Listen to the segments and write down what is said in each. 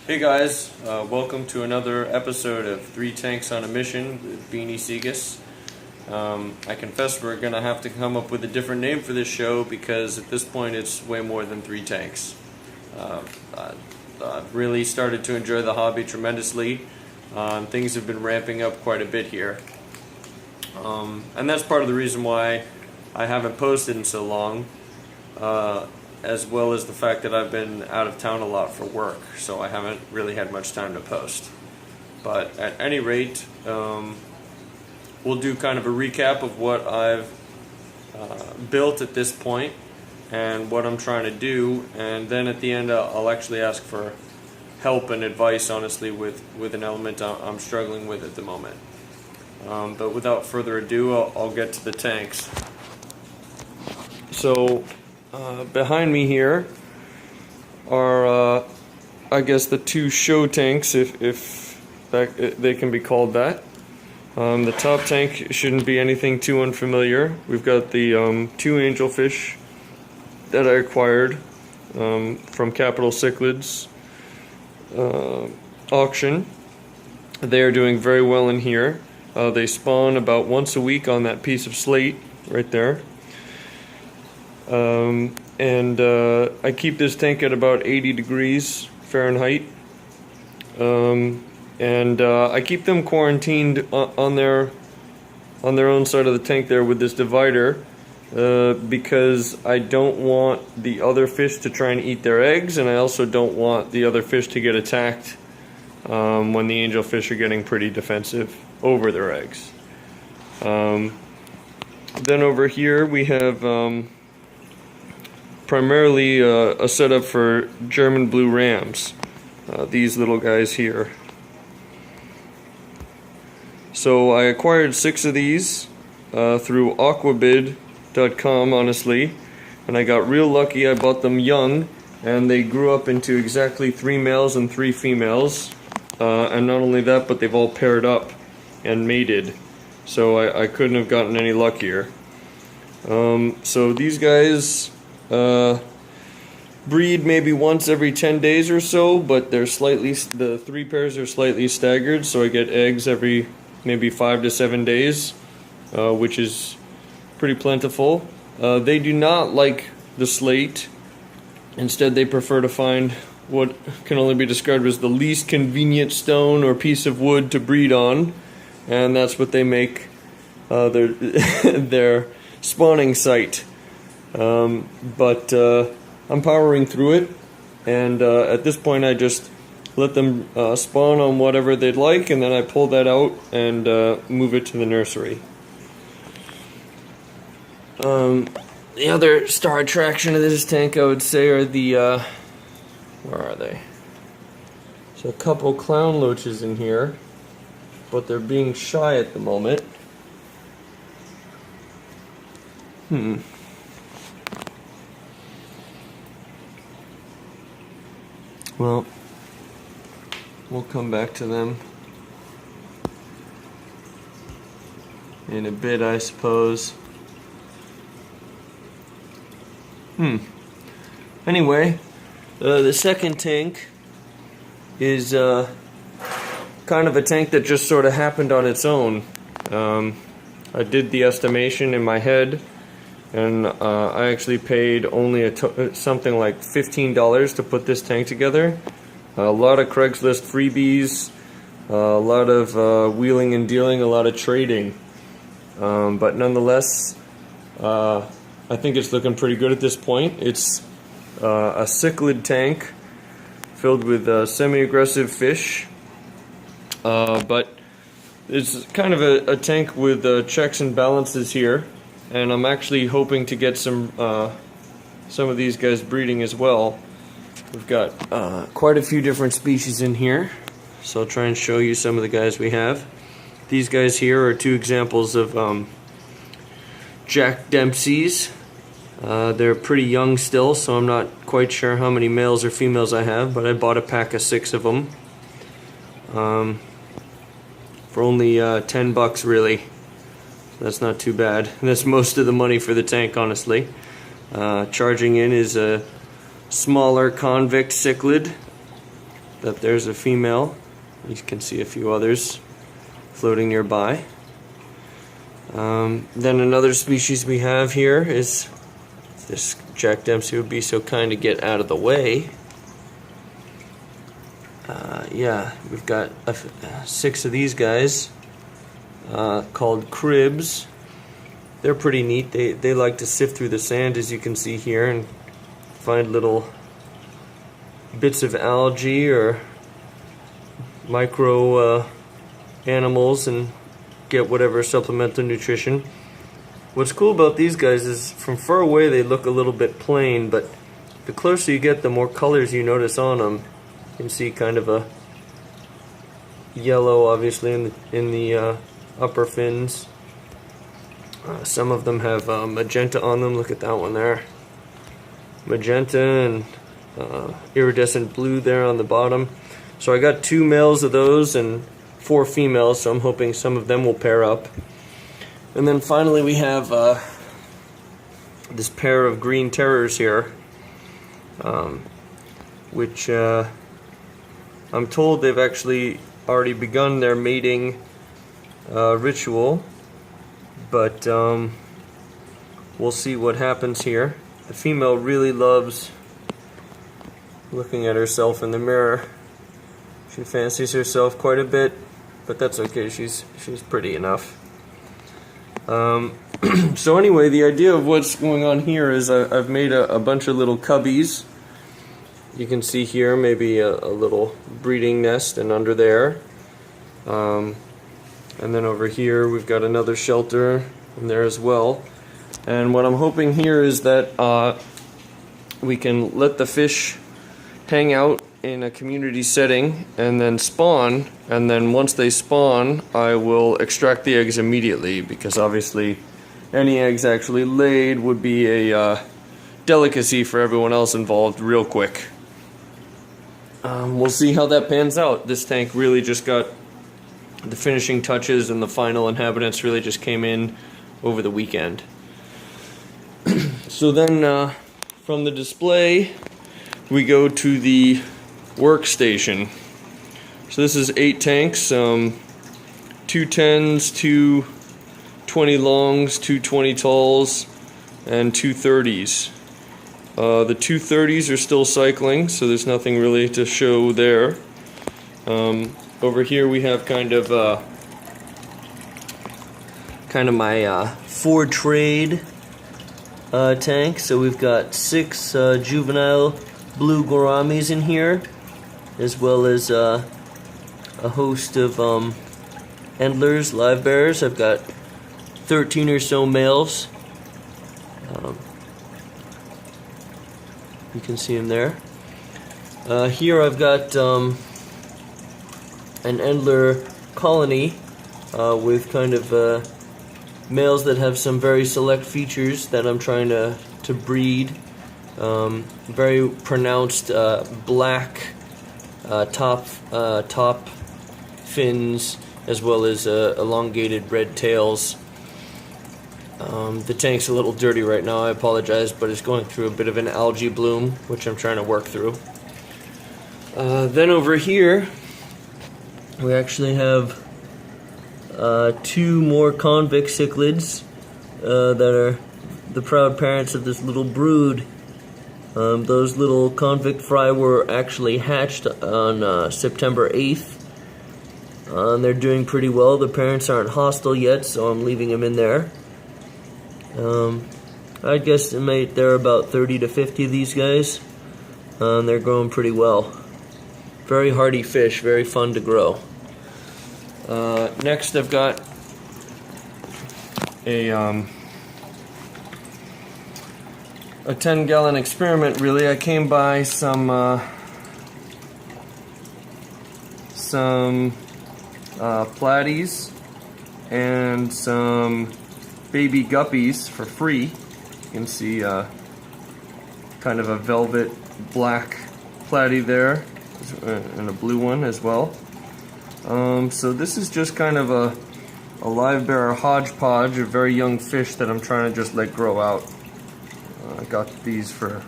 Hey guys, welcome to another episode of Three Tanks on a Mission with Beanie, Seagus. I confess we're going to have to come up with a different name for this show because at this point it's way more than three tanks. I've really started to enjoy the hobby tremendously. Things have been ramping up quite a bit here. And that's part of the reason why I haven't posted in so long. As well as the fact that I've been out of town a lot for work, so I haven't really had much time to post. But at any rate, we'll do kind of a recap of what I've built at this point and what I'm trying to do, and then at the end I'll actually ask for help and advice, honestly, with an element I'm struggling with at the moment. But without further ado, I'll get to the tanks. So behind me here are, I guess, the two show tanks, if they can be called that. The top tank shouldn't be anything too unfamiliar. We've got the two angelfish that I acquired from Capital Cichlids auction. They are doing very well in here. They spawn about once a week on that piece of slate right there. I keep this tank at about 80 degrees Fahrenheit. I keep them quarantined on their own side of the tank there with this divider because I don't want the other fish to try and eat their eggs, and I also don't want the other fish to get attacked when the angelfish are getting pretty defensive over their eggs. Then over here we have primarily a setup for German blue rams, these little guys here. So I acquired 6 of these through aquabid.com, honestly, and I got real lucky. I bought them young, and they grew up into exactly 3 males and 3 females, and not only that, but they've all paired up and mated, so I couldn't have gotten any luckier. So these guys breed maybe once every 10 days or so, but the 3 pairs are slightly staggered, so I get eggs every maybe 5 to 7 days, which is pretty plentiful. They do not like the slate. Instead, they prefer to find what can only be described as the least convenient stone or piece of wood to breed on, and that's what they make their spawning site. But I'm powering through it, and at this point I just let them spawn on whatever they'd like, and then I pull that out and move it to the nursery. The other star attraction of this tank, I would say, are the where are they? There's a couple clown loaches in here, but they're being shy at the moment. Well, we'll come back to them in a bit, I suppose. Anyway, the second tank is kind of a tank that just sort of happened on its own. I did the estimation in my head, and I actually paid only something like $15 to put this tank together. A lot of Craigslist freebies, a lot of wheeling and dealing, a lot of trading. But nonetheless, I think it's looking pretty good at this point. It's a cichlid tank filled with semi-aggressive fish, but it's kind of a tank with checks and balances here. And I'm actually hoping to get some of these guys breeding as well. We've got quite a few different species in here, so I'll try and show you some of the guys we have. These guys here are 2 examples of Jack Dempsey's. They're pretty young still, so I'm not quite sure how many males or females I have, but I bought a pack of 6 of them for only $10 really. That's not too bad. That's most of the money for the tank, honestly. Charging in is a smaller convict cichlid that there's a female. You can see a few others floating nearby. Then another species we have here is this Jack Dempsey would be so kind to get out of the way. Yeah, we've got 6 of these guys called cribs. They're pretty neat. They like to sift through the sand, as you can see here, and find little bits of algae or micro animals and get whatever supplemental nutrition. What's cool about these guys is from far away they look a little bit plain, but the closer you get, the more colors you notice on them. You can see kind of a yellow, obviously, in the upper fins. Some of them have magenta on them. Look at that one there. Magenta and iridescent blue there on the bottom. So I got 2 males of those and 4 females, so I'm hoping some of them will pair up. And then finally we have this pair of green terrors here, which I'm told they've actually already begun their mating ritual, but we'll see what happens here. The female really loves looking at herself in the mirror. She fancies herself quite a bit, but that's okay, she's pretty enough. So anyway, the idea of what's going on here is I've made a bunch of little cubbies. You can see here maybe a little breeding nest, and under there. And then over here we've got another shelter in there as well. And what I'm hoping here is that we can let the fish hang out in a community setting and then spawn, and then once they spawn I will extract the eggs immediately, because obviously any eggs actually laid would be a delicacy for everyone else involved real quick. We'll see how that pans out. This tank really just got the finishing touches, and the final inhabitants really just came in over the weekend. So then from the display we go to the workstation. So this is 8 tanks, 2 10s, 2 20 longs, 2 20 talls, and 2 30s. The 2 30s are still cycling, so there's nothing really to show there. Over here we have kind of my for trade tank. So we've got 6 juvenile blue gouramis in here, as well as a host of endlers, live bearers. I've got 13 or so males. You can see them there. Here I've got an endler colony with kind of males that have some very select features that I'm trying to breed. Very pronounced black top fins, as well as elongated red tails. The tank's a little dirty right now, I apologize, but it's going through a bit of an algae bloom, which I'm trying to work through. Then over here, we actually have 2 more convict cichlids that are the proud parents of this little brood. Those little convict fry were actually hatched on September 8th. They're doing pretty well. The parents aren't hostile yet, so I'm leaving them in there. I'd guesstimate there are about 30 to 50 of these guys. They're growing pretty well. Very hardy fish, very fun to grow. Next I've got a 10-gallon experiment, really. I came by some platies and some baby guppies for free. You can see kind of a velvet black platy there, and a blue one as well. So this is just kind of a live bearer hodgepodge of very young fish that I'm trying to just let grow out. I got these for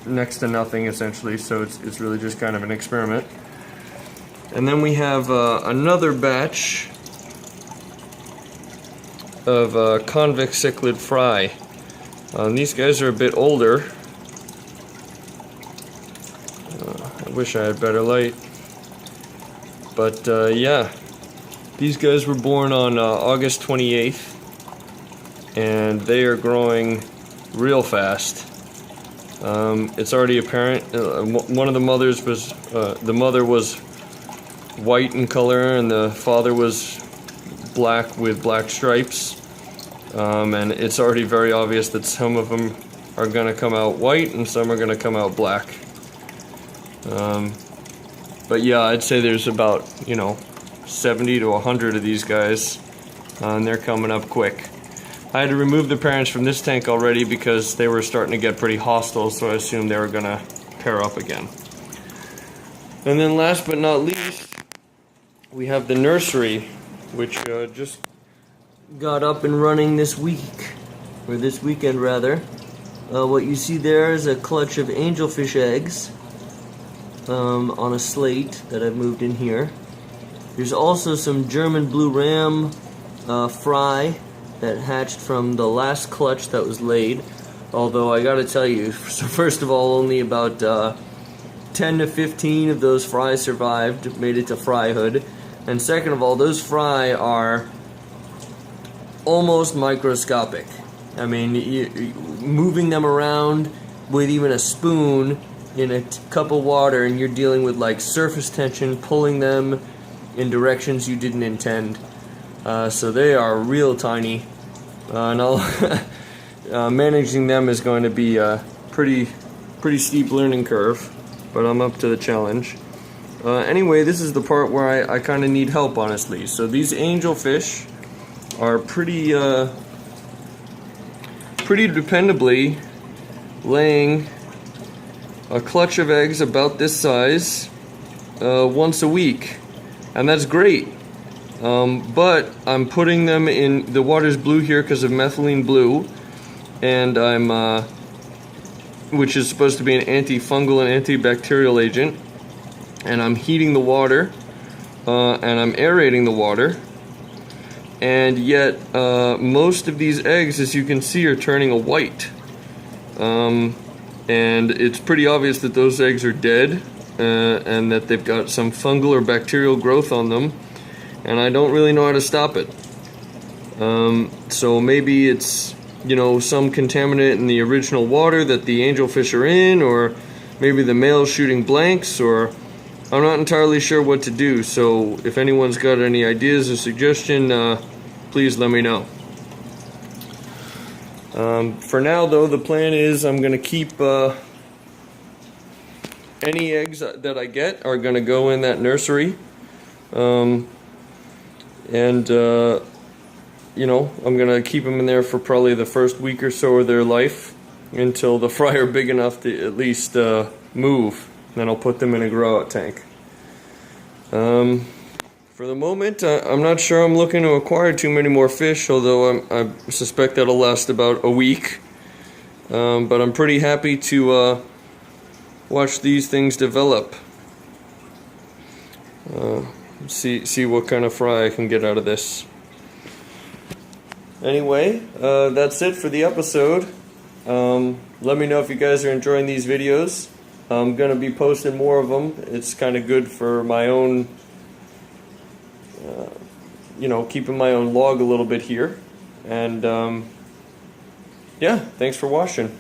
next to nothing essentially, so it's really just kind of an experiment. And then we have another batch of convex cichlid fry. These guys are a bit older. I wish I had better light. But yeah, these guys were born on August 28th, and they are growing real fast. It's already apparent. One of the mothers was, the mother was white in color, and the father was black with black stripes. And it's already very obvious that some of them are going to come out white and some are going to come out black. But yeah, I'd say there's about, 70 to 100 of these guys, and they're coming up quick. I had to remove the parents from this tank already because they were starting to get pretty hostile, so I assumed they were going to pair up again. And then last but not least, we have the nursery, which just got up and running this week, or this weekend rather. What you see there is a clutch of angelfish eggs on a slate that I've moved in here. There's also some German blue ram fry that hatched from the last clutch that was laid. Although I gotta tell you, so first of all, only about 10 to 15 of those fry survived, made it to fryhood. And second of all, those fry are almost microscopic. I mean, moving them around with even a spoon in a cup of water, and you're dealing with like surface tension, pulling them in directions you didn't intend. So they are real tiny, and managing them is going to be a pretty steep learning curve, but I'm up to the challenge. Anyway, this is the part where I kind of need help, honestly. So these angelfish are pretty dependably laying a clutch of eggs about this size once a week, and that's great. But I'm putting them in, the water's blue here because of methylene blue, and I'm which is supposed to be an antifungal and antibacterial agent, and I'm heating the water and I'm aerating the water, and yet most of these eggs, as you can see, are turning a white, and it's pretty obvious that those eggs are dead and that they've got some fungal or bacterial growth on them, and I don't really know how to stop it. So maybe it's, some contaminant in the original water that the angelfish are in, or maybe the male's shooting blanks, or I'm not entirely sure what to do. So if anyone's got any ideas or suggestion, please let me know. For now, though, the plan is I'm going to keep any eggs that I get are going to go in that nursery. I'm going to keep them in there for probably the first week or so of their life until the fry are big enough to at least move. Then I'll put them in a grow-out tank. For the moment, I'm not sure I'm looking to acquire too many more fish, although I suspect that'll last about a week. But I'm pretty happy to watch these things develop. See what kind of fry I can get out of this. Anyway, that's it for the episode. Let me know if you guys are enjoying these videos. I'm going to be posting more of them. It's kind of good for my own, keeping my own log a little bit here. And, yeah, thanks for watching.